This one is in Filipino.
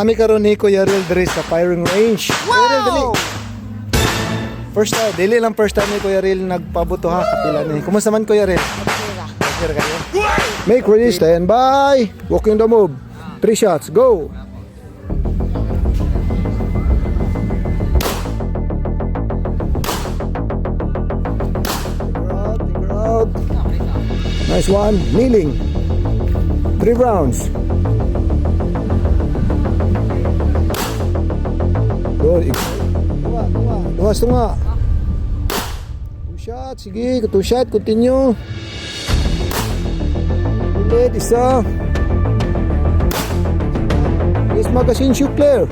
Kami karon ni Kuya Ril diri sa firing range. Kuya Ril, dali. First time, dili lang first time ni Kuya Ril nagpabuto ha, kapila ni. Kumusta man Kuya Ril? Okay kayo. Make ready, stand by. Walking the move. 3 shots, go. Figure out. Nice one. Kneeling. 3 rounds. Good. Tunga. 2 shots. Sige, 2 shot. Continue. Ulit, isa. Yes, magazine shoot clear.